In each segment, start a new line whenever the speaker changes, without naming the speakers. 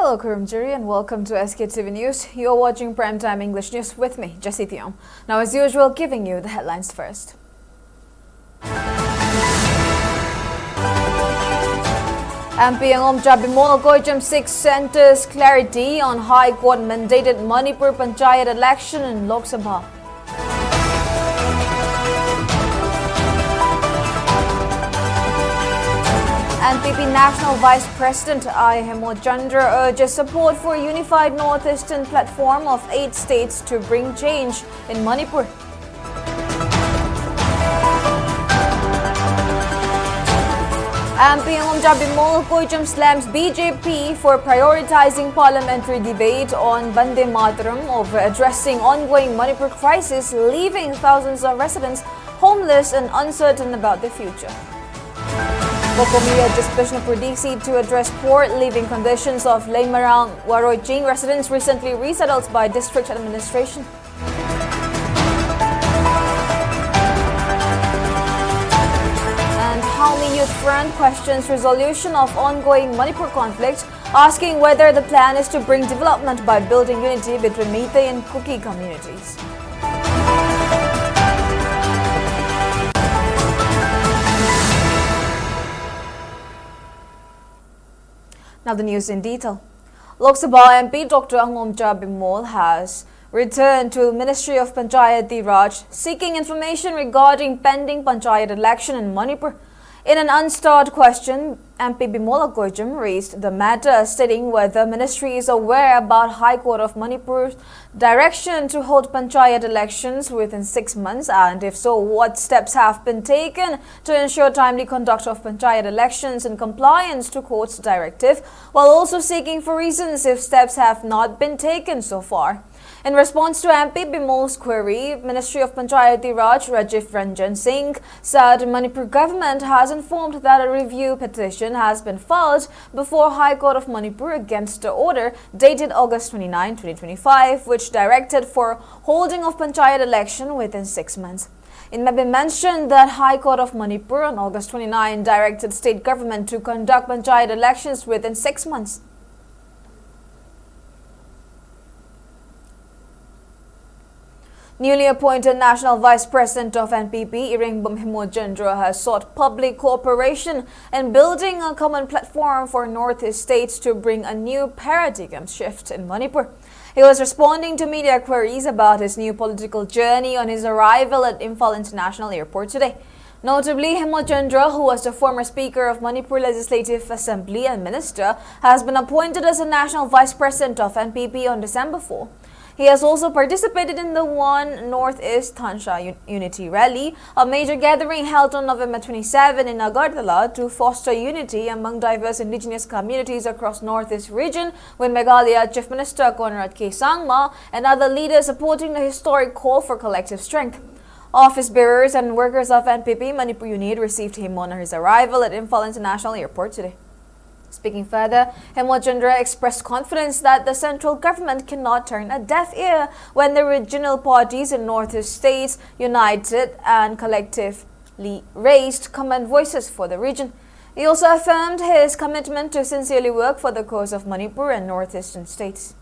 Hello Kurumjiri and welcome to SKTV News. You're watching Primetime English News with me, JESSY. Now as usual, giving you the headlines first. MP Angomja Bimol 6 centers clarity on High Court mandated Manipur Panchayat election in Lok Sabha. NPP National Vice President I. Hemochandra urges support for a unified northeastern platform of 8 states to bring change in Manipur. MP Angomja Bimol slams BJP for prioritizing parliamentary debate on Bande Mataram over addressing ongoing Manipur crisis, leaving thousands of residents homeless and uncertain about their future. Bokomia Dispatch for DC to address poor living conditions of Leimarang Waroijing residents recently resettled by district administration. And Haumi Youth Front questions resolution of ongoing Manipur conflict, asking whether the plan is to bring development by building unity between Meitei and Kuki communities. Now the news in detail. Lok Sabha MP Dr. Angomja Bimol has returned to Ministry of Panchayati Raj seeking information regarding pending Panchayat election in Manipur. In an unstarred question, MP Bimol raised the matter, stating whether Ministry is aware about High Court of Manipur's direction to hold Panchayat elections within 6 months, and if so, what steps have been taken to ensure timely conduct of Panchayat elections in compliance to court's directive, while also seeking for reasons if steps have not been taken so far. In response to MP Bimol's query, Ministry of Panchayati Raj Rajiv Ranjan Singh said Manipur government has informed that a review petition has been filed before High Court of Manipur against the order dated August 29, 2025, which directed for holding of Panchayat election within 6 months. It may be mentioned that High Court of Manipur on August 29 directed state government to conduct Panchayat elections within 6 months. Newly appointed National Vice President of NPP, Iringbum Hemochandra, has sought public cooperation in building a common platform for Northeast states to bring a new paradigm shift in Manipur. He was responding to media queries about his new political journey on his arrival at Imphal International Airport today. Notably, Hemochandra, who was the former Speaker of Manipur Legislative Assembly and Minister, has been appointed as a National Vice President of NPP on December 4. He has also participated in the One Northeast Tansha Unity Rally, a major gathering held on November 27 in Agartala to foster unity among diverse indigenous communities across Northeast region, with Meghalaya Chief Minister Conrad K. Sangma and other leaders supporting the historic call for collective strength. Office bearers and workers of NPP Manipur Unit received him on his arrival at Imphal International Airport today. Speaking further, Hemochandra expressed confidence that the central government cannot turn a deaf ear when the regional parties in Northeast states united and collectively raised common voices for the region. He also affirmed his commitment to sincerely work for the cause of Manipur and Northeastern states.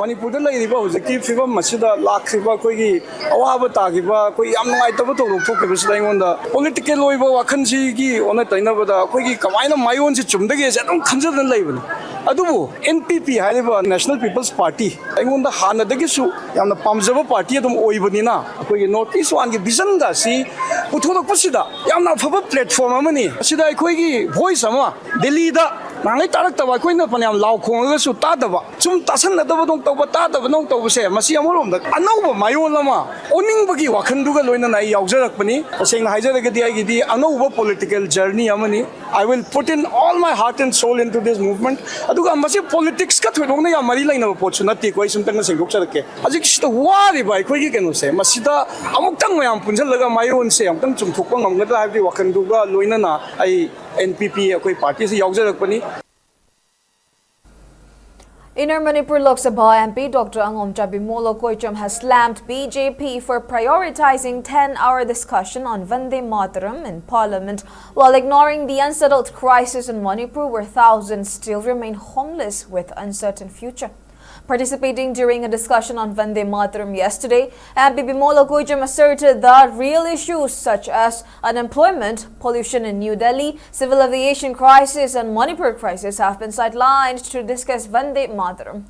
Manipur ꯂꯩꯔꯤꯕ ꯍꯧꯖꯤꯛꯀꯤ ꯐꯤꯕꯝ ꯑꯁꯤꯗ ꯂꯥꯛꯈꯤꯕ ꯑꯩꯈꯣꯏꯒꯤ ꯑꯋꯥꯕ ꯇꯥꯈꯤꯕ ꯑꯩꯈꯣꯏ ꯌꯥꯝ ꯅꯨꯡꯉꯥꯏꯇꯕ ꯊꯧꯗꯣꯛ ꯊꯣꯛꯈꯤꯕꯁꯤꯗ ꯑꯩꯉꯣꯟꯗ ꯄꯣꯂꯤꯇꯤꯀꯦꯜ ꯑꯣꯏꯕ ꯋꯥꯈꯜꯁꯤꯒꯤ ꯑꯣꯟꯅ ꯇꯩꯅꯕꯗ ꯑꯩꯈꯣꯏꯒꯤ ꯀꯃꯥꯏꯅ ꯃꯥꯏꯑꯣꯟꯁꯤ ꯆꯨꯝꯗꯒꯦꯁꯦ ꯑꯗꯨꯝ ꯈꯟꯖꯗꯅ ꯂꯩꯕꯅꯤ ꯑꯗꯨꯕꯨ NPP ꯍꯥꯏꯔꯤꯕ ꯅꯦꯁꯅꯦꯜ ꯄꯤꯄꯜꯁ ꯄꯥꯔꯇꯤ ꯑꯩꯉꯣꯟꯗ ꯍꯥꯟꯅꯗꯒꯤꯁꯨ ꯌꯥꯝꯅ ꯄꯥꯝꯖꯕ ꯄꯥꯔꯇꯤ ꯑꯗꯨꯝ ꯑꯣꯏꯕꯅꯤꯅ ꯑꯩꯈꯣꯏꯒꯤ ꯅꯣꯔꯊ ꯏꯁ ꯋꯥꯟꯒꯤ ꯚꯤꯖꯟꯒ ꯑꯁꯤ ꯄꯨꯊꯣꯔꯛꯄꯁꯤꯗ ꯌꯥꯝꯅ ꯑꯐꯕ ꯄ꯭ꯂꯦꯠꯐꯣꯔꯝ ꯑꯃꯅꯤ ꯑꯁꯤꯗ ꯑꯩꯈꯣꯏꯒꯤ ꯚꯣꯏꯁ ꯑꯃ ꯗꯦꯜꯂꯤꯗ ꯅꯍꯥꯟꯒꯩ ꯇꯥꯔꯛꯇꯕ ꯑꯩꯈꯣꯏꯅ ꯐꯅꯌꯥꯝ ꯂꯥꯎ ꯈꯣꯡꯉꯒꯁꯨ ꯇꯥꯗꯕ ꯁꯨꯝ ꯇꯥꯁꯟꯅꯗꯕꯗꯧ ꯇꯧꯕ ꯇꯥꯗꯕꯗꯧ ꯇꯧꯕꯁꯦ ꯃꯁꯤ ꯑꯃꯔꯣꯝꯗ ꯑꯅꯧꯕ ꯃꯥꯏꯑꯣꯟ ꯑꯃ ꯑꯣꯅꯤꯡꯕꯒꯤ ꯋꯥꯈꯜꯗꯨꯒ ꯂꯣꯏꯅꯅ ꯑꯩ ꯌꯥꯎꯖꯔꯛꯄꯅꯤ ꯇꯁꯦꯡꯅ ꯍꯥꯏꯖꯔꯒꯗꯤ ꯑꯩꯒꯤꯗꯤ ꯑꯅꯧꯕ ꯄꯣꯂꯤꯇꯤꯀꯦꯜ ꯖꯔꯅꯤ ꯑꯃꯅꯤ I will put in all my heart and soul into this movement ꯑꯗꯨꯒ ꯃꯁꯤ ꯄꯣꯂꯤꯇꯤꯛꯁꯀ ꯊꯣꯏꯗꯣꯛꯅ ꯌꯥꯝ ꯃꯔꯤ ꯂꯩꯅꯕ ꯄꯣꯠꯁꯨ ꯅꯠꯇꯦꯀꯣ ꯑꯩ ꯁꯨꯝꯇꯪꯒ ꯁꯦꯡꯗꯣꯛꯆꯔꯛꯀꯦ ꯍꯧꯖꯤꯛꯁꯤꯗ ꯋꯥꯔꯤꯕ ꯑꯩꯈꯣꯏꯒꯤ ꯀꯩꯅꯣꯁꯦ ꯃꯁꯤꯗ ꯑꯃꯨꯛꯇꯪ ꯃꯌꯥꯝ ꯄꯨꯟꯁꯤꯜꯂꯒ ꯃꯥꯏꯑꯣꯟꯁꯦ ꯑꯃꯨꯛꯇꯪ ꯆꯨꯝꯊꯣꯛꯄ ꯉꯝꯒꯗ꯭ꯔꯥ ꯍꯥꯏꯕꯒꯤ ꯋꯥꯈꯜꯗꯨꯒ ꯂꯣꯏꯅꯅ ꯑꯩ NPP ꯑꯩꯈꯣꯏ ꯄꯥꯔꯇꯤꯁꯤ ꯌꯥꯎꯖꯔꯛꯄꯅꯤ.
Inner Manipur Lok Sabha MP Dr. Angom Chabimolo Koicham has slammed BJP for prioritizing 10-hour discussion on Vande Mataram in Parliament while ignoring the unsettled crisis in Manipur where thousands still remain homeless with uncertain future. Participating during a discussion on Vande Mataram yesterday, MP Bimolo Koicham asserted that real issues such as unemployment, pollution in New Delhi, civil aviation crisis and Manipur crisis have been sidelined to discuss Vande Mataram,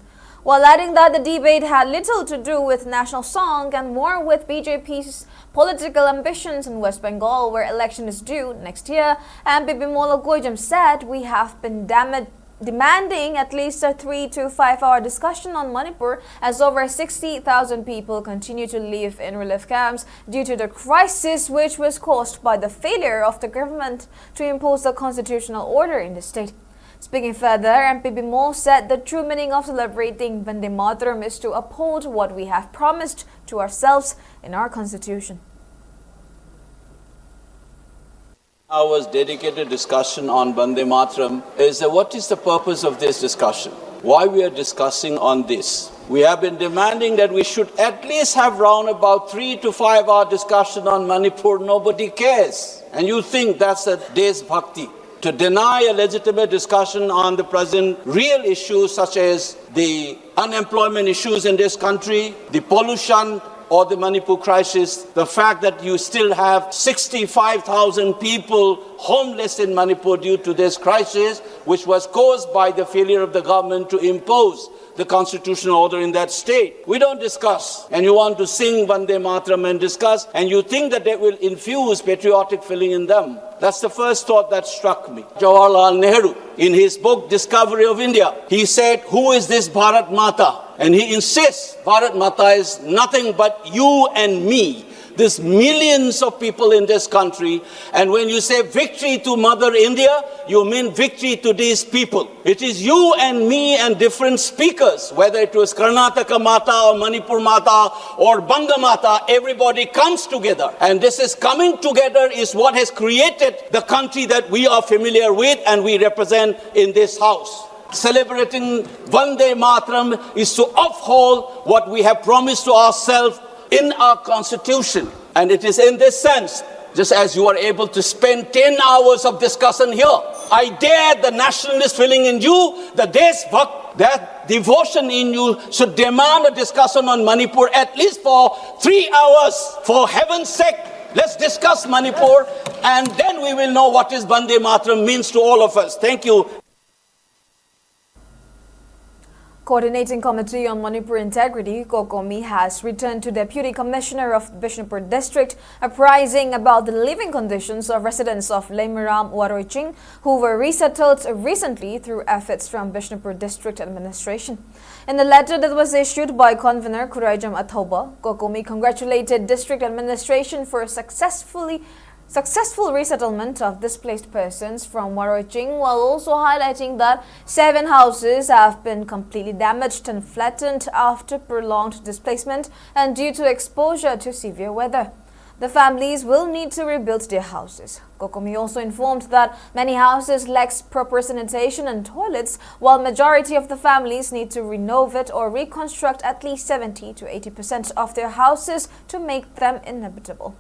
while adding that the debate had little to do with national song and more with BJP's political ambitions in West Bengal where election is due next year. MP Bimolo Koicham said we have been demanding at least a 3 to 5 hour discussion on Manipur as over 60,000 people continue to live in relief camps due to the crisis which was caused by the failure of the government to impose the constitutional order in the state. Speaking further, MP Bimol said the true meaning of celebrating Vande Mataram is to uphold what we have promised to ourselves in our constitution.
Hours dedicated discussion on Vande Mataram is what is the purpose of this discussion? Why we are discussing on this? We have been demanding that we should at least have round about 3 to 5 hour discussion on Manipur. Nobody cares. And you think that's a Desh Bhakti. To deny a legitimate discussion on the present real issues such as the unemployment issues in this country, the pollution, or the Manipur crisis, the fact that you still have 65,000 people homeless in Manipur due to this crisis, which was caused by the failure of the government to impose the constitutional order in that state. We don't discuss, and you want to sing Vande Mataram and discuss, and you think that they will infuse patriotic feeling in them. That's the first thought that struck me. Jawaharlal Nehru, in his book Discovery of India, he said, who is this Bharat Mata? And he insists Bharat Mata is nothing but you and me. There's millions of people in this country. And when you say victory to Mother India, you mean victory to these people. It is you and me and different speakers, whether it was Karnataka Mata or Manipur Mata or Banga Mata, everybody comes together. And this is coming together is what has created the country that we are familiar with and we represent in this house. Celebrating Vande Mataram is to uphold what we have promised to ourselves in our constitution. And it is in this sense, just as you are able to spend 10 hours of discussion here, I dare the nationalist feeling in you, the Desh Bhakt, that devotion in you should demand a discussion on Manipur at least for 3 hours. For heaven's sake, let's discuss Manipur and then we will know what is Vande Mataram means to all of us. Thank you.
Coordinating Committee on Manipur Integrity, Kokomi, has returned to Deputy Commissioner of Bishnupur District, apprising about the living conditions of residents of Lemiram Waroiching who were resettled recently through efforts from Bishnupur District Administration. In the letter that was issued by Convener Kurajam Athoba, Kokomi congratulated District Administration for successful resettlement of displaced persons from Waroiching, while also highlighting that 7 houses have been completely damaged and flattened after prolonged displacement and due to exposure to severe weather. The families will need to rebuild their houses. Kokomi also informed that many houses lack proper sanitation and toilets, while majority of the families need to renovate or reconstruct at least 70 to 80% of their houses to make them inhabitable.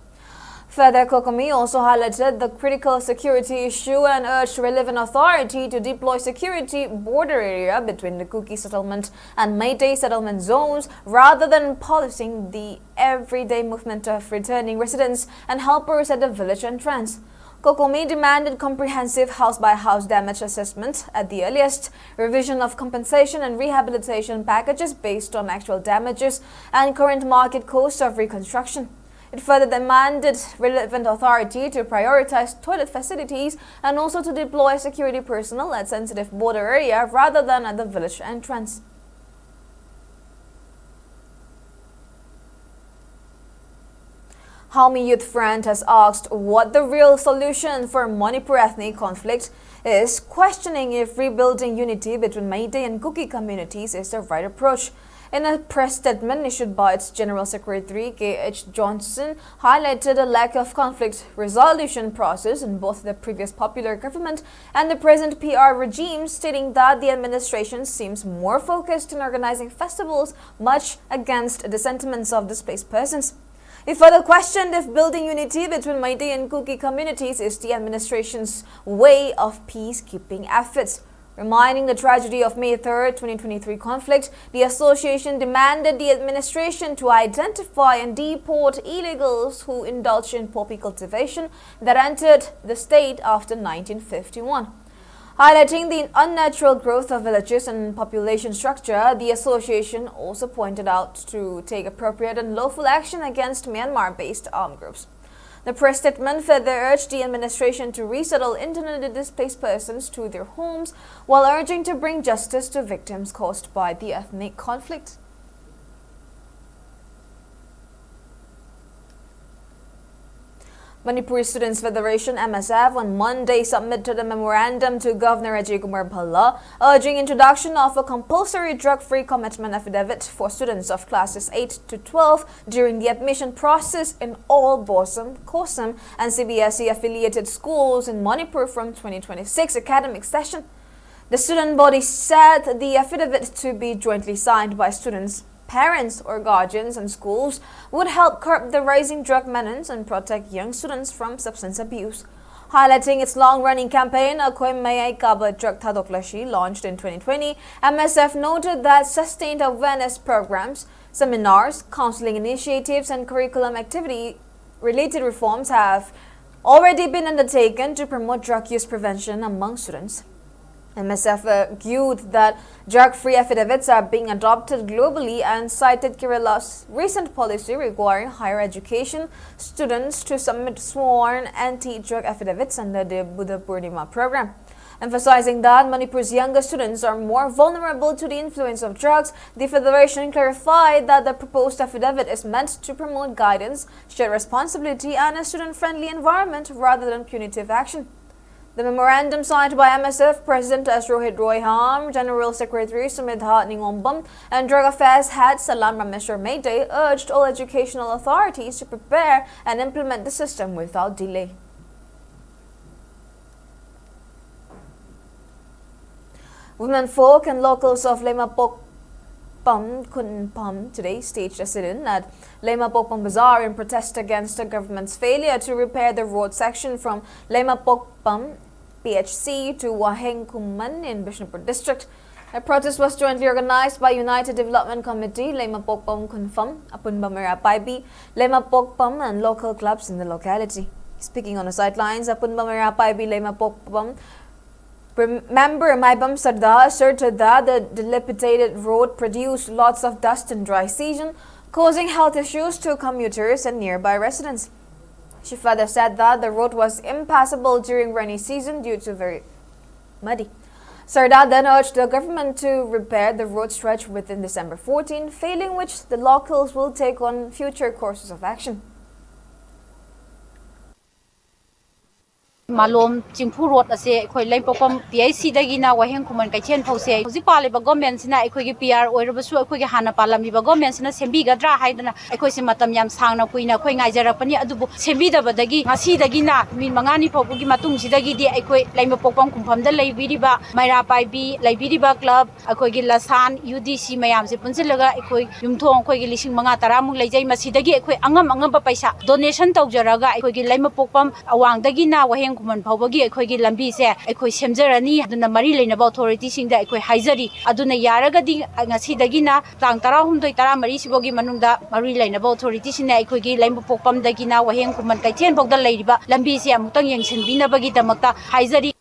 Further, Kokomi also highlighted the critical security issue and urged relevant authority to deploy security border area between the Kuki settlement and Meitei settlement zones rather than policing the everyday movement of returning residents and helpers at the village entrance. Kokomi demanded comprehensive house-by-house damage assessment at the earliest, revision of compensation and rehabilitation packages based on actual damages and current market cost of reconstruction. It further demanded relevant authority to prioritize toilet facilities and also to deploy security personnel at sensitive border area rather than at the village entrance. Halmi Youth Front has asked what the real solution for Manipur ethnic conflict is, questioning if rebuilding unity between Meitei and Kuki communities is the right approach. In a press statement issued by its General Secretary K.H. Johnson, highlighted a lack of conflict resolution process in both the previous popular government and the present PR regime, stating that the administration seems more focused in organizing festivals, much against the sentiments of displaced persons. He further questioned if building unity between Meitei and Kuki communities is the administration's way of peacekeeping efforts. Reminding the tragedy of May 3, 2023 conflict, the association demanded the administration to identify and deport illegals who indulged in poppy cultivation that entered the state after 1951. Highlighting the unnatural growth of villages and population structure, the association also pointed out to take appropriate and lawful action against Myanmar-based armed groups. The press statement further urged the administration to resettle internally displaced persons to their homes while urging to bring justice to victims caused by the ethnic conflict. Manipuri Students Federation (MSF) on Monday submitted a memorandum to Governor Imphal urging introduction of a compulsory drug-free commitment affidavit for students of classes 8 to 12 during the admission process in all BOSM, COSM and CBSE affiliated schools in Manipur from 2026 academic session. The student body said the affidavit to be jointly signed by students, parents or guardians and schools would help curb the rising drug menace and protect young students from substance abuse. Highlighting its long-running campaign, Akoy Mayay Kaba Drug Tadoklashi, launched in 2020, MSF noted that sustained awareness programs, seminars, counseling initiatives and curriculum activity-related reforms have already been undertaken to promote drug use prevention among students. MSF argued that drug-free affidavits are being adopted globally and cited Kerala's recent policy requiring higher education students to submit sworn anti-drug affidavits under the Buddha Purnima program. Emphasizing that Manipur's younger students are more vulnerable to the influence of drugs, the Federation clarified that the proposed affidavit is meant to promote guidance, shared responsibility and a student-friendly environment rather than punitive action. The memorandum signed by MSF President Rohit Royham, General Secretary Sumedha Ningombam, and Drug Affairs Head Salam Rameshwar Meitei urged all educational authorities to prepare and implement the system without delay. Women folk and locals of Lemapokpam, Kunpam today staged a sit-in at Lemapokpam Bazaar in protest against the government's failure to repair the road section from Lemapokpam PHC to Wahengkuman in Bishnupur district. A protest was jointly organized by United Development Committee, Lemapokpam Kunfam, Apunbamera Paibi, Lemapokpam and local clubs in the locality. Speaking on the sidelines, Apunbamera Paibi Lemapokpam member Maibam Sarda asserted that the dilapidated road produced lots of dust in dry season, causing health issues to commuters and nearby residents. She further said that the road was impassable during rainy season due to very muddy. Sarda then urged the government to repair the road stretch within December 14, failing which the locals will take on future courses of action.
Malom Chingpu Road ase khoi Lemapokpam PIC dagina Wahengkuman Kaithen phause hoji paliba government sina ekhoi gi PR oirabasu ekhoi gi hana palami ba government sina sembi gadra haidana ekhoi se matam yam sangna kuina khoi ngaijarapani adubu sembi dabadagi ngasi dagina min mangani phobugi matung sidagi di ekhoi Lemapokpam kumpham da leibiriba Maira Paibi leibiriba club ekhoi gi Lasan UDC mayam se punsilaga ekhoi yumthong ekhoi gi 5,000 mung leijai masidagi ekhoi angam ba paisa donation tawjaraga ekhoi gi Lemapokpam awang dagina Waheng Kuman Pawagi ekhoi lambi se ekhoi semjarani aduna mari leinaba authority singda ekhoi haijari aduna yaragadi ngasi dagina tang 13 13 sibogi manungda mari leinaba authority sina ekhoi gi Lemapokpam dagina Wahengkuman Kaithen bogda leiriba lambi se amutang yengsinbinabagi damakta haijari.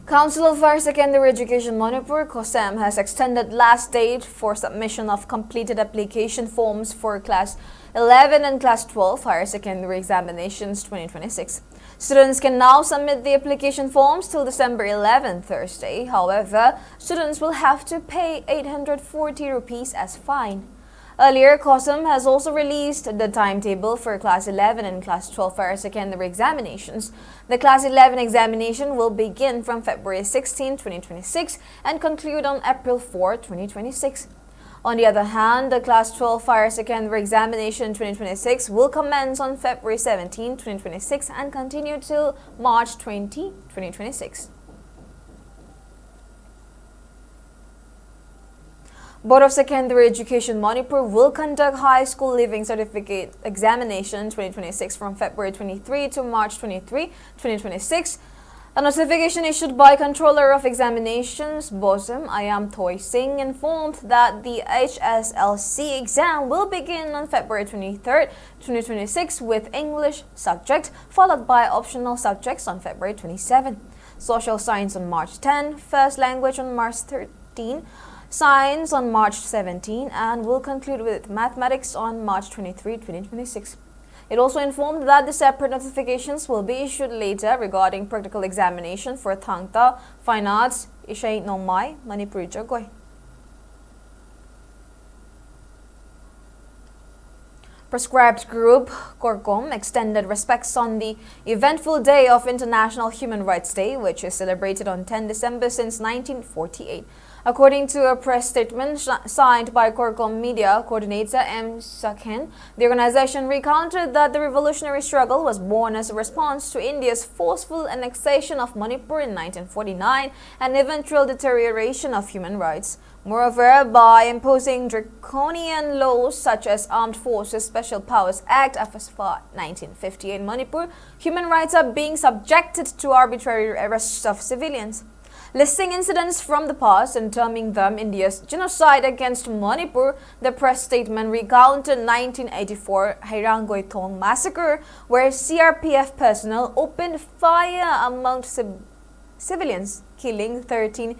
Council of Higher Secondary Education Manipur (COSEM) has extended last date for submission of completed application forms for Class 11 and Class 12 Higher Secondary Examinations 2026. Students can now submit the application forms till December 11, Thursday. However, students will have to pay 840 rupees as fine. Earlier, COSM has also released the timetable for Class 11 and Class 12 higher secondary examinations. The Class 11 examination will begin from February 16, 2026 and conclude on April 4, 2026. On the other hand, the Class 12 higher secondary examination 2026 will commence on February 17, 2026 and continue till March 20, 2026. Board of Secondary Education Manipur will conduct High School Leaving Certificate Examination 2026 from February 23 to March 23, 2026. A notification issued by Controller of Examinations, BOSM, Ayam Toy Singh, informed that the HSLC exam will begin on February 23, 2026 with English subject, followed by optional subjects on February 27, Social Science on March 10, First Language on March 13, Science on March 17, and will conclude with Mathematics on March 23, 2026. It also informed that the separate notifications will be issued later regarding practical examination for Thangta, Fine Arts, Ishai Nongmai, Manipuri Jagoi. Prescribed Group, Korkom, extended respects on the eventful day of International Human Rights Day, which is celebrated on 10 December since 1948. According to a press statement signed by Korkom Media Coordinator M. Sakhen, the organization recounted that the revolutionary struggle was born as a response to India's forceful annexation of Manipur in 1949 and eventual deterioration of human rights. Moreover, by imposing draconian laws such as Armed Forces Special Powers Act of 1958 in Manipur, human rights are being subjected to arbitrary arrests of civilians. Listing incidents from the past and terming them India's genocide against Manipur, the press statement recounted 1984 Hairangoi-Thong massacre, where CRPF personnel opened fire amongst civilians, killing 13,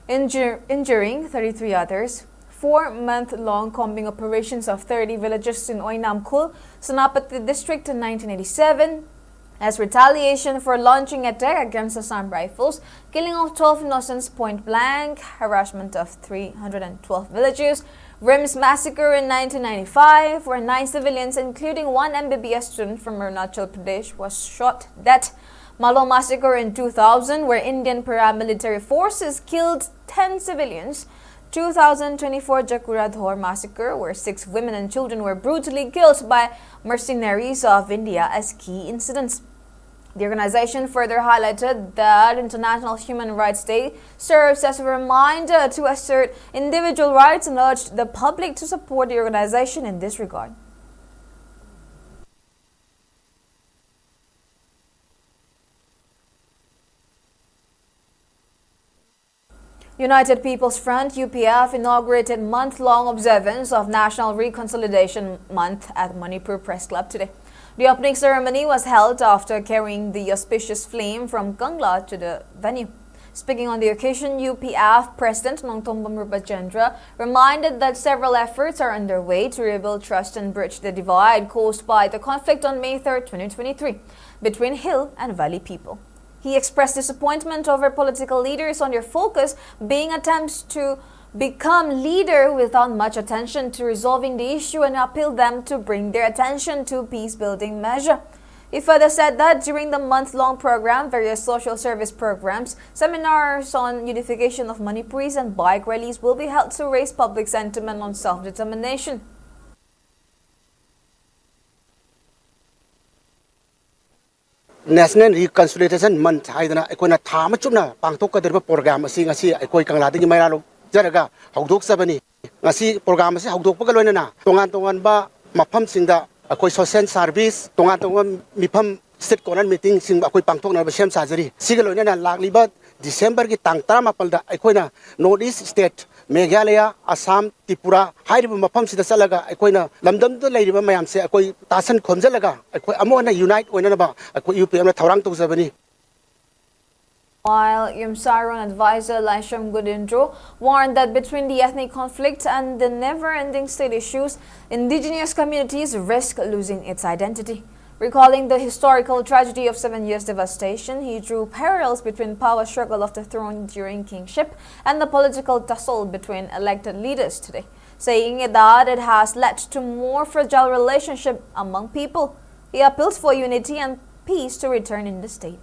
injuring 33 others. 4-month-long combing operations of 30 villages in Oinamkul, Sonapati district in 1987, as retaliation for launching attack against Assam Rifles, killing of 12 innocents point blank, harassment of 312 villagers, Rims massacre in 1995, where 9 civilians, including 1 MBBS student from Arunachal Pradesh, was shot dead. Malo massacre in 2000, where Indian paramilitary forces killed 10 civilians. 2024 Jakuradhor massacre, where 6 women and children were brutally killed by mercenaries of India as key incidents. The organization further highlighted that International Human Rights Day serves as a reminder to assert individual rights and urged the public to support the organization in this regard. United People's Front UPF inaugurated month-long observance of National Reconciliation Month at Manipur Press Club today. The opening ceremony was held after carrying the auspicious flame from Kangla to the venue. Speaking on the occasion, UPF President Nongtombam Rupachandra reminded that several efforts are underway to rebuild trust and bridge the divide caused by the conflict on May 3, 2023, between hill and valley people. He expressed disappointment over political leaders on their focus being attempts to become leader without much attention to resolving the issue and appealed them to bring their attention to peace-building measure. He further said that during the month-long program, various social service programs, seminars on unification of Manipuris and bike rallies will be held to raise public sentiment on self-determination.
National Reconciliation Month haidana ekona thama chupna pangthokkadirba program asi ngasi ekoi kangladagi mairalo jaraga hawdoksabani ngasi program asi hawdokpaga loinana tongan ba mafam singda ekoi social service tongan mifam state corner meeting sing ekoi pangthokna ba sem sajari siga loinana lagliba December ki tang 18 da ekoina North East State Meghalaya, Assam, Tripura, Hairibu Mapam Sida Salaga, Equina, Lamdam the Lady Mayam say, Equi Tasan Komzalaga, Amona Unite Wenaba, Equi UPM Taurang to Zabani.
While Yumsaron advisor Lasham Gudindro warned that between the ethnic conflict and the never-ending state issues, indigenous communities risk losing its identity. Recalling the historical tragedy of 7 years' devastation, he drew parallels between power struggle of the throne during kingship and the political tussle between elected leaders today. saying that it has led to more fragile relationship among people. He appeals for unity and peace to return in the state.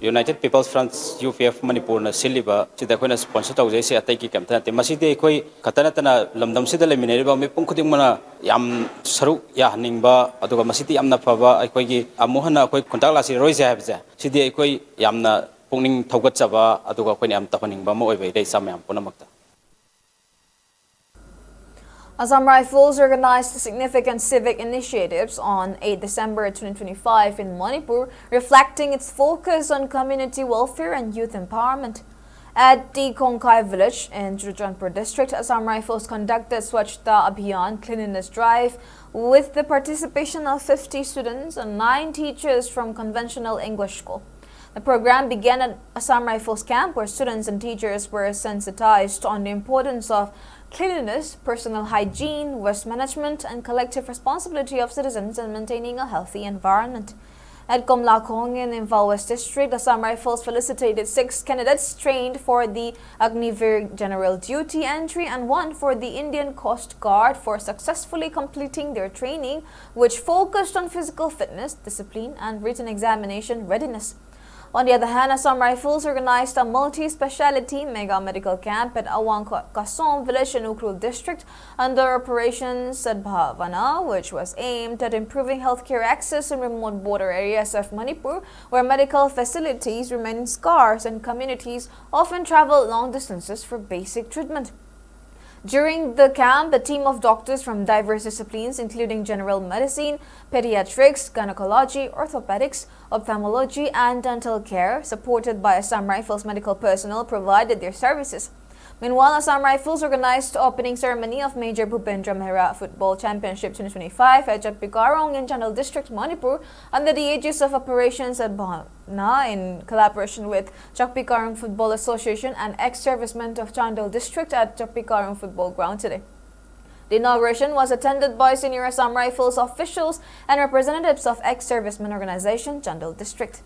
United People's Front UPF Manipur na siliba sida ko na sponsor tawje si atay ki kamta te masidi koi khatana tana lamdam sida le mineriba me pung khuding mana yam saru ya haningba aduga masidi yamna phaba koi gi amuhana koi kontak la si roise habja sidi koi yamna pungning thogat chaba aduga koi am tapaningba mo oibai dei samyam punamakta.
Assam Rifles organized significant civic initiatives on 8 December 2025 in Manipur, reflecting its focus on community welfare and youth empowerment. At the Kongkai village in Churachandpur district, Assam Rifles conducted Swachhta Abhiyan cleanliness drive with the participation of 50 students and 9 teachers from conventional English school. The program began at Assam Rifles camp, where students and teachers were sensitized on the importance of cleanliness, personal hygiene, waste management, and collective responsibility of citizens in maintaining a healthy environment. At Komlakong in Imphal West District, Assam Rifles felicitated 6 candidates trained for the Agnivir General Duty entry and 1 for the Indian Coast Guard for successfully completing their training, which focused on physical fitness, discipline, and written examination readiness. On the other hand, Assam Rifles organized a multi-speciality mega medical camp at Awang Kasom village in Ukrul district under Operation Sadbhavana, which was aimed at improving healthcare access in remote border areas of Manipur, where medical facilities remain scarce and communities often travel long distances for basic treatment. During the camp, a team of doctors from diverse disciplines including general medicine, pediatrics, gynecology, orthopedics, ophthalmology, and dental care, supported by Assam Rifles medical personnel, provided their services. Meanwhile, Assam Rifles organized the opening ceremony of Major Bhupendra Mehra Football Championship 2025 at Jatpikarong in Chandel District, Manipur, under the aegis of Operation Sadbhavana in collaboration with Jatpikarong Football Association and ex-servicemen of Chandel District at Jatpikarong Football Ground today. The inauguration was attended by senior Assam Rifles officials and representatives of ex-servicemen organization Chandel District.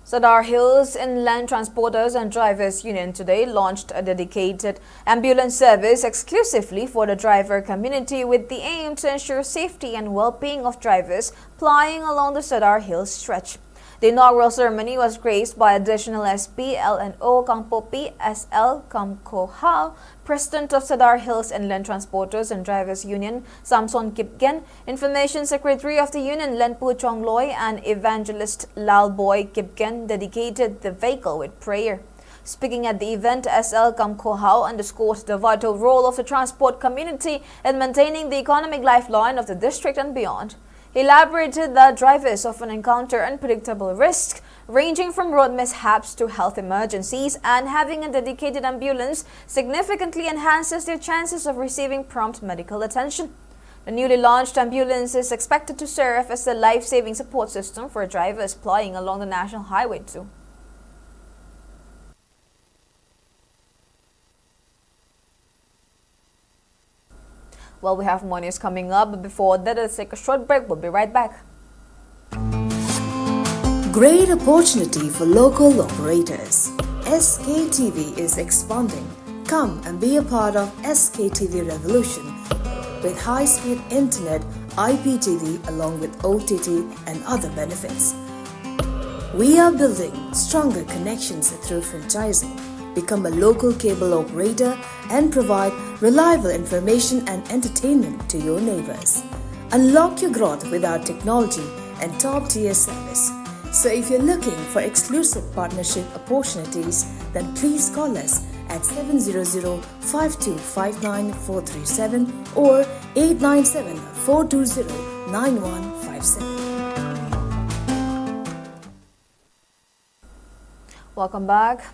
Sadar Hills Inland Transporters and Drivers Union today launched a dedicated ambulance service exclusively for the driver community with the aim to ensure safety and well-being of drivers plying along the Sadar Hills stretch. The inaugural ceremony was graced by additional SP LNO Kangpopi SL Kamkohao, President of Sadar Hills Inland Transporters and Drivers Union Samson Kipgen, Information Secretary of the Union Lenpu Chongloy, and Evangelist Lalboy Kipgen dedicated the vehicle with prayer. Speaking at the event, SL Kamkohao underscored the vital role of the transport community in maintaining the economic lifeline of the district and beyond. He elaborated that drivers often encounter unpredictable risks, ranging from road mishaps to health emergencies, and having a dedicated ambulance significantly enhances their chances of receiving prompt medical attention. The newly launched ambulance is expected to serve as a life-saving support system for drivers plying along the National Highway too. Well, we have more news coming up, but before that, let's take a short break. We'll be right back.
Great opportunity for local operators. SKTV is expanding. Come and be a part of SKTV revolution with high-speed internet, IPTV along with OTT and other benefits. We are building stronger connections through franchising. Become a local cable operator and provide reliable information and entertainment to your neighbors. Unlock your growth with our technology and top-tier service. So if you're looking for exclusive partnership opportunities, then please call us at 700-5259-437 or 897-420-9157.
Welcome back.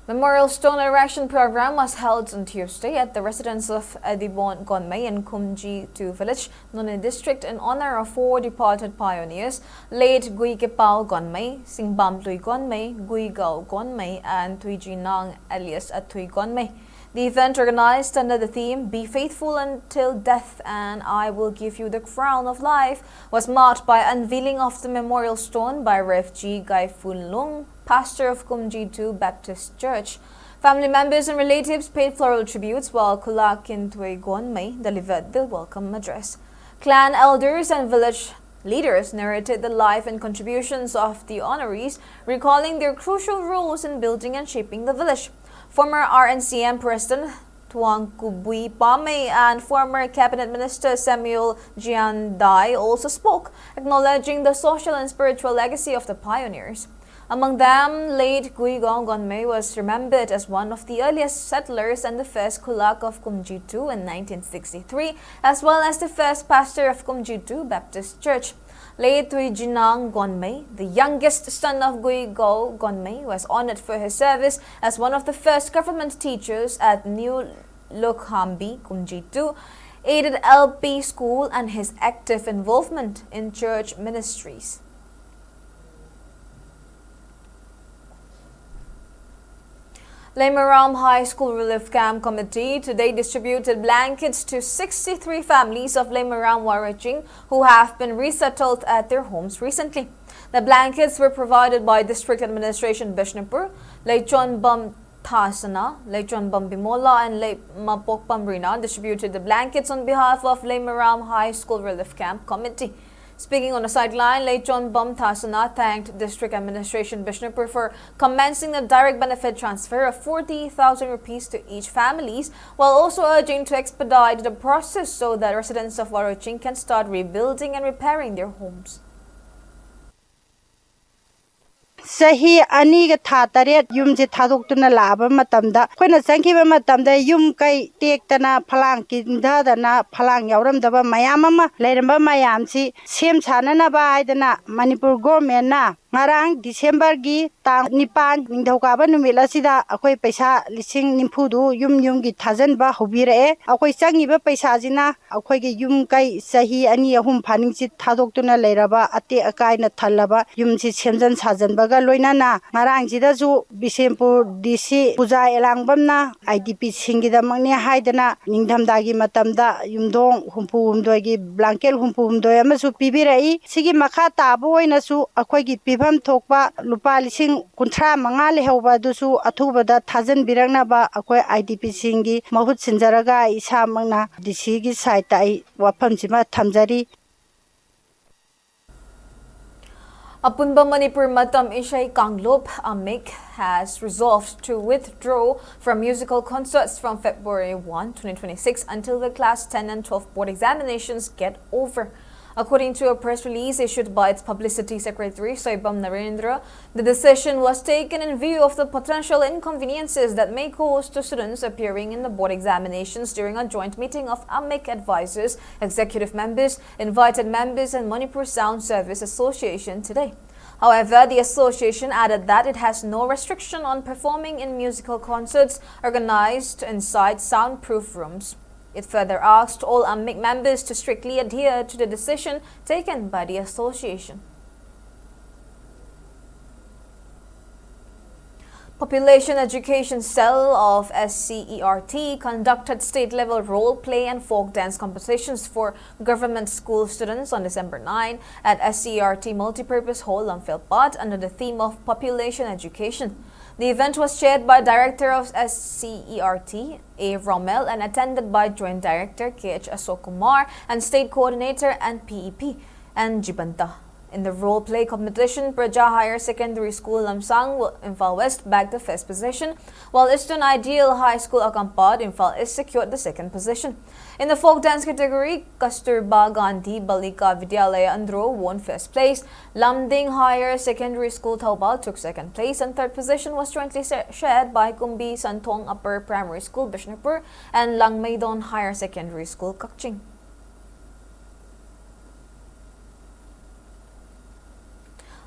Memorial Stone Erection program was held on Tuesday at the residence of Adibon Gonmei in Kumji 2 village, Nonne district, in honor of 4 departed pioneers, late Gui Kepao Gonmei, Singbam Tui Gonmei, Gui Gao Gonmei, and Tui Jinang alias Atui Gonmei. The event, organized under the theme "Be Faithful Until Death and I Will Give You the Crown of Life," was marked by unveiling of the memorial stone by Rev. G. Gai Phun Lung, pastor of Kumji 2 Baptist Church. Family members and relatives paid floral tributes, while Kulak Kintwe Gonmei delivered the welcome address. Clan elders and village leaders narrated the life and contributions of the honorees, recalling their crucial roles in building and shaping the village. Former RNCM President Tuang Kubui Pame and former Cabinet Minister Samuel Jian Dai also spoke, acknowledging the social and spiritual legacy of the pioneers. Among them, late Gui Gong Gonmei was remembered as one of the earliest settlers and the first kulak of Kumji 2 in 1963, as well as the first pastor of Kumji 2 Baptist Church. Late Tui Jinang Gonmei, the youngest son of Gui Go Gonmei, was honored for his service as one of the first government teachers at New Lokhambi, Kumji 2, aided LP school and his active involvement in church ministries. Lemaram High School Relief Camp Committee today distributed blankets to 63 families of Lemaram Waraching who have been resettled at their homes recently. The blankets were provided by District Administration Bishnupur, Leichon Bam Thasana, Leichon Bam Bimola and Le Mapok Pamrina distributed the blankets on behalf of Lemaram High School Relief Camp Committee. Speaking on the sideline, Leichon Bam Thasana thanked District Administration Bishnupur for commencing the direct benefit transfer of 40,000 rupees to each families, while also urging to expedite the process so that residents of Waraching can start rebuilding and repairing their homes.
Sahi Aniga Tataret, Yumji Tadukuna Laba Matamda, when a Sankiva Matamda, Yum Kai Tektana, Palang Kindadana, Palang Yoram Daba Mayamama, Leramba Mayamsi, Sim Sanana Baidana, Manipur Gormena, Marang, December Gi, Tang Nipan, Nindokaba Numilasida, Akoi Pesa, Lissing Nimpudu, Yum Yungi Tazanba, Hubire, Akoi Sangiba Pesazina, Akoi Yum Kai Sahi Ani Hum Paningsi Tadukuna Leraba, Ate Akaina Talaba, Yumsi Semsan Sazanbaga Loinana, Marang Zidazu, Bisempur, DC, Puza Elangbamna, IDP Singida Magnia Haidana, Ningdamdagi Matamda, Yumdong, Humpum Dogi, Blankel Humpum Doyamasu Pibirei, Sigi Makata Boinasu, Akoigi Pibam Tokpa, Lupalising, Kuntra Mangale Hova Dusu, Atubada, Tazan Biranaba, Akoi IDP Singi, Mahut Sinzaraga, Isa Magna, Disigi Saitai, Wapamsima Tamzari.
Apunba Manipur Matam Ishay Kanglop Amik has resolved to withdraw from musical concerts from February 1, 2026 until the Class 10 and 12 board examinations get over. According to a press release issued by its publicity secretary, Saibam Narendra, the decision was taken in view of the potential inconveniences that may cause to students appearing in the board examinations during a joint meeting of AMIC advisors, executive members, invited members and Manipur Sound Service Association today. However, the association added that it has no restriction on performing in musical concerts organized inside soundproof rooms. It further asked all AMIC members to strictly adhere to the decision taken by the association. Population Education Cell of SCERT conducted state-level role play and folk dance competitions for government school students on December 9 at SCERT Multipurpose Hall, Imphal under the theme of Population Education. The event was chaired by Director of SCERT, A. Rommel, and attended by Joint Director K.H. Asokumar and State Coordinator and PEP and Jibanta. In the role play competition, Praja Higher Secondary School Lamsang, Imphal West bagged the first position, while Eastern Ideal High School Akampad, Imphal East secured the second position. In the folk dance category, Kasturba Gandhi Balika Vidyalaya Andro won first place, Lamding Higher Secondary School Taubal took second place, and third position was jointly shared by Kumbi Santong Upper Primary School Bishnupur and Langmaidon Higher Secondary School Kakching.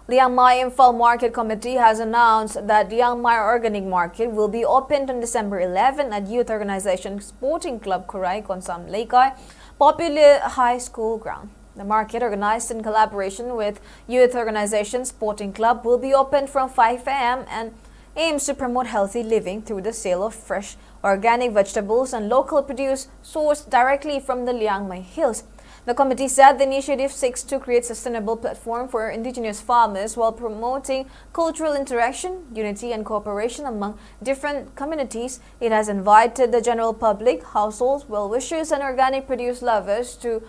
Liang Mai Imphal Market Committee has announced that Liang Mai Organic Market will be opened on December 11 at Youth Organization Sporting Club Kurai Konsam Laikai, Popular High School Ground. The market, organized in collaboration with Youth Organization Sporting Club, will be opened from 5 a.m. and aims to promote healthy living through the sale of fresh organic vegetables and local produce sourced directly from the Liang Mai Hills. The committee said the initiative seeks to create a sustainable platform for indigenous farmers while promoting cultural interaction, unity and cooperation among different communities. It has invited the general public, households, well-wishers and organic produce lovers to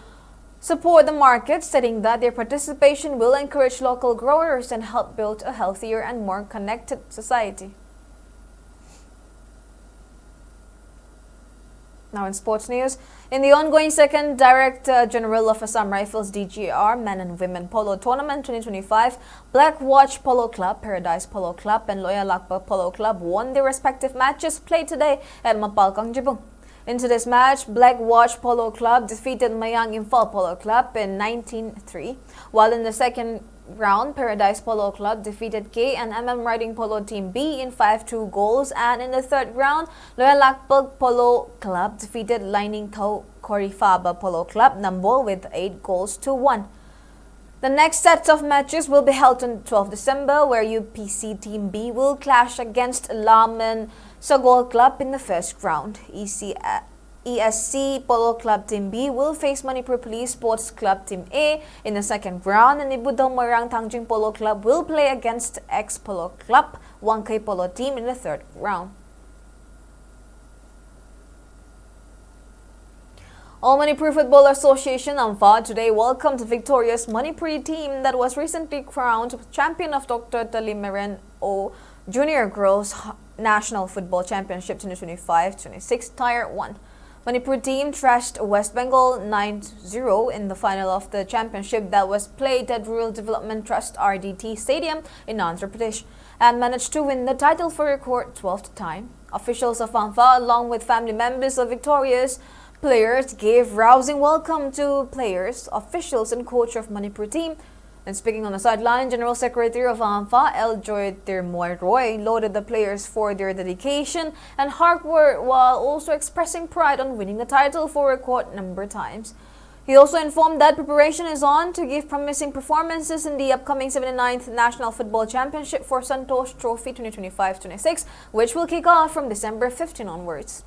support the market, stating that their participation will encourage local growers and help build a healthier and more connected society. Now in sports news, in the ongoing second Director General of Assam Rifles DGR Men and Women Polo Tournament 2025, Black Watch Polo Club, Paradise Polo Club and Loya Lakpa Polo Club won their respective matches played today at Mapalkang, Jibung. In today's match, Black Watch Polo Club defeated Mayang Imphal Polo Club in 19-3, while in the second round, Paradise Polo Club defeated K and MM Riding Polo Team B in 5-2 goals, and in the third round, Loya Lakpag Polo Club defeated Lining Thau Korifaba Polo Club Nambol with 8-1. The next set of matches will be held on 12 December, where UPC Team B will clash against Laman Sagol Club in the first round. ESC Polo Club Team B will face Manipur Police Sports Club Team A in the second round, and Ibudong Marang Tangjing Polo Club will play against X Polo Club, Wangkay Polo Team in the third round. All Manipur Football Association Imphal today welcomed the victorious Manipuri team that was recently crowned champion of Dr. Talimeren O Junior Girls National Football Championship 2025-26 Tier 1. Manipur team thrashed West Bengal 9-0 in the final of the championship that was played at Rural Development Trust RDT Stadium in Andhra Pradesh and managed to win the title for a record 12th time. Officials of Imphal, along with family members of victorious players, gave rousing welcome to players, officials and coach of Manipur team. And speaking on the sideline, General Secretary of Imphal, L. Joy Tirmoy Roy, lauded the players for their dedication and hard work while also expressing pride on winning the title for a record number of times. He also informed that preparation is on to give promising performances in the upcoming 79th National Football Championship for Santosh Trophy 2025-26, which will kick off from December 15 onwards.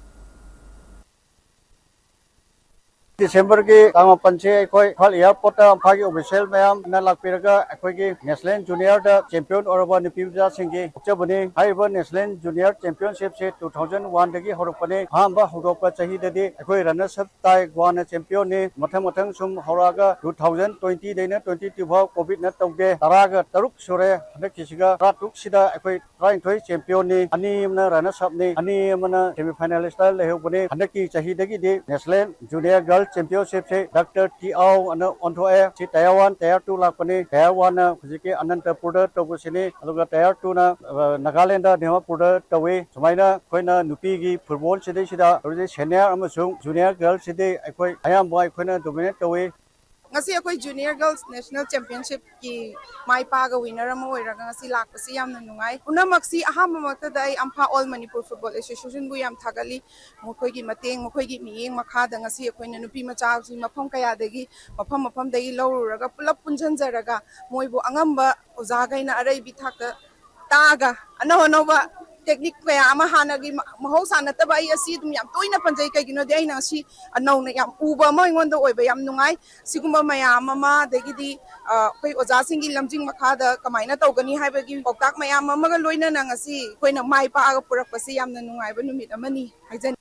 December ki tama panche koi khal airport phagi official mayam na lakpiraga akoi ki national junior da champion orba nipimja singgi chabani haiba national junior championship se 2001 dagi horokpane hamba hodokpa chahi dadi akoi runners up tai gwana champion ni mathang sum horaga 2020 daina 22 bhaw covid na tawge taraga taruk sure hanak kisiga ratuk sida akoi trying thoi champion ni ani na runners up ni ani mana semi finalist la lehobane hanak ki chahi dagi di national junior girl championship se Dr. T.O. and Ontoe, si Taiwan, Tier 2 lakpani, Tier 1 Fujiki Anantapur, Togusini, Aluga Tier 2 Nagaland, Nemapur, Tawi, Sumaina, Koina, Nupigi, Football City, Sida, Senior Amasung, Junior Girl City, I am boy Koina, Dominate Tawi.
Ngasi akoy Junior Girls National Championship ki mai paga winner amo oiraga ngasi lakpasi yamna nungai unamaksi ahama maktada ai Imphal All Manipur Football Association bu yam thagali mokhoi gi mateng mokhoi gi mieng makhada ngasi akoina nupi macha si mafam kaya dagi mafam dagi lawruraga pulap punjanjaraga moibu angamba ozagaina arai bithaka taga anoba technique kaya ama hanagi mahausa nataba ai asi dum yam toina panjai kai gino de aina si anau na yam uba ma ingonda oiba yam nungai sigumba mayam ama degidi koi oja singi lamjing makhada kamaina tawgani haibagi poktak mayam ama ga loina na ngasi koina mai pa aga purakpasi yam na nungai ba numit amani haijan.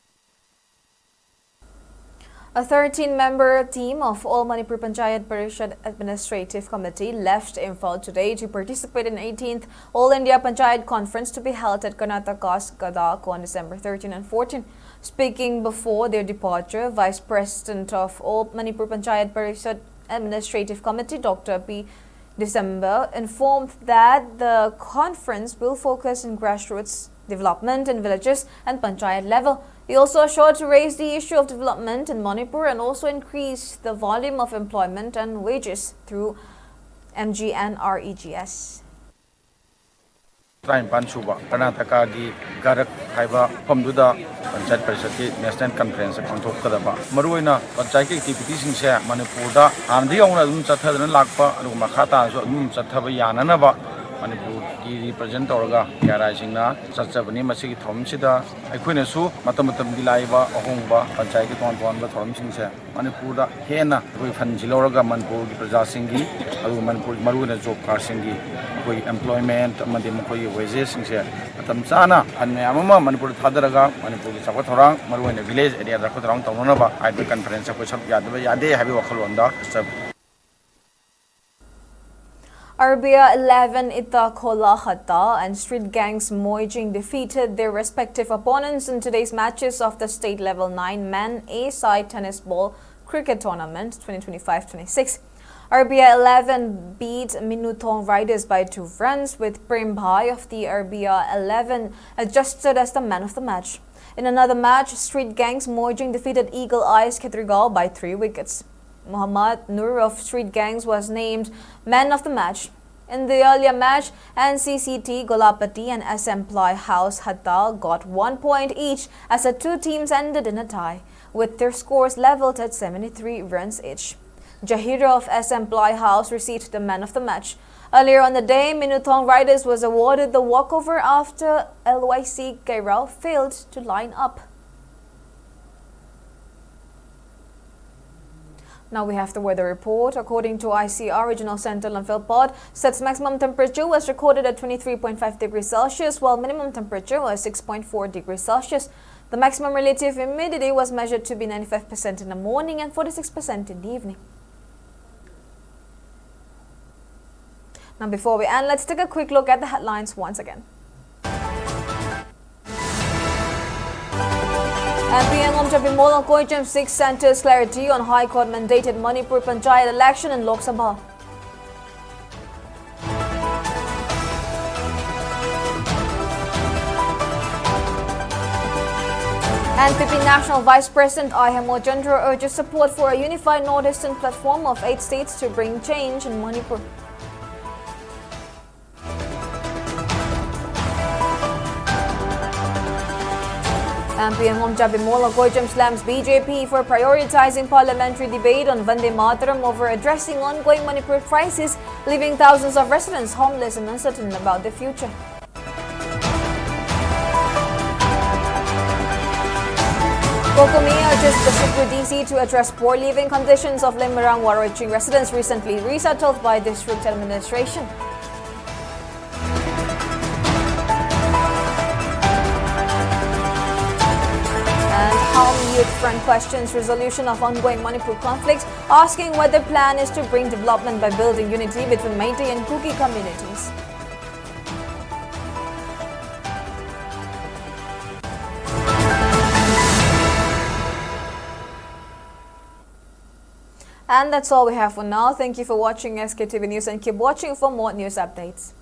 A 13-member team of All Manipur Panchayat Parishad Administrative Committee left Imphal today to participate in 18th All India Panchayat Conference to be held at Karnataka's Gadak on December 13 and 14. Speaking before their departure, Vice President of All Manipur Panchayat Parishad Administrative Committee, Dr. P. December, informed that the conference will focus on grassroots development in villages and panchayat level. He also assured to raise the issue of development in Manipur and also increase the volume of employment and wages through MG and REGS.
Karnataka gi Garak haiba pamduda Panchayat Parishad National Conference pangthokadaba maruina panchayat activities sing se Manipur da amdi auna dum chathadana lakpa alu makhata so dum chathaba yananaba Manipur ki represent tawraga KRI singna chachabani masigi thom sida aikoina su matam gi laiba ahongba panchayat ki ton ba thom singse Manipur da hena koi fan jiloraga Manipur gi praja singi adu Manipur maruna job card singi koi employment amadi koi wages singse matam chana an mama Manipur thadaraga Manipur gi chakwa thorang maruna village area da khodrang tawna ba ai conference ko sab yade habi wakhalonda sab
Arbia 11 Itakola Hata and street gangs Moijing defeated their respective opponents in today's matches of the state level 9 men A-side tennis ball cricket tournament 2025-26. Arbia 11 beat Minutong Riders by 2 runs, with Prem Bhai of the Arbia 11 adjusted as the man of the match. In another match, street gangs Moijing defeated Eagle Eyes Ketrigal by 3 wickets. Muhammad Nur of Street Gangs was named man of the match. In the earlier match, NCCT Golapati and SM Ply House Hatta got 1 point each as the two teams ended in a tie, with their scores levelled at 73 runs each. Jahira of SM Ply House received the man of the match. Earlier on the day, Minutong Riders was awarded the walkover after LYC Kairao failed to line up. Now we have the weather report. According to ICR Regional Center Imphal, SET's maximum temperature was recorded at 23.5 degrees Celsius, while minimum temperature was 6.4 degrees Celsius. The maximum relative humidity was measured to be 95% in the morning and 46% in the evening. Now before we end, let's take a quick look at the headlines once again. MP Ngom Chapimol Koicham 6 centers clarity on High Court mandated Manipur Panchayat election in Lok Sabha. NPP National Vice President Ihemo Chandra urges support for a unified Northeastern platform of 8 states to bring change in Manipur. MP Ngom Chapimol Koicham slams BJP for prioritizing parliamentary debate on Vande Mataram over addressing ongoing Manipur crisis, leaving thousands of residents homeless and uncertain about the future. Kokomi urges the Sikri DC to address poor living conditions of Limarang Waroiching residents recently resettled by district administration. Youth Front questions resolution of ongoing Manipur conflict, asking whether plan is to bring development by building unity between Meitei and Kuki communities. And that's all we have for now. Thank you for watching SKTV News and keep watching for more news updates.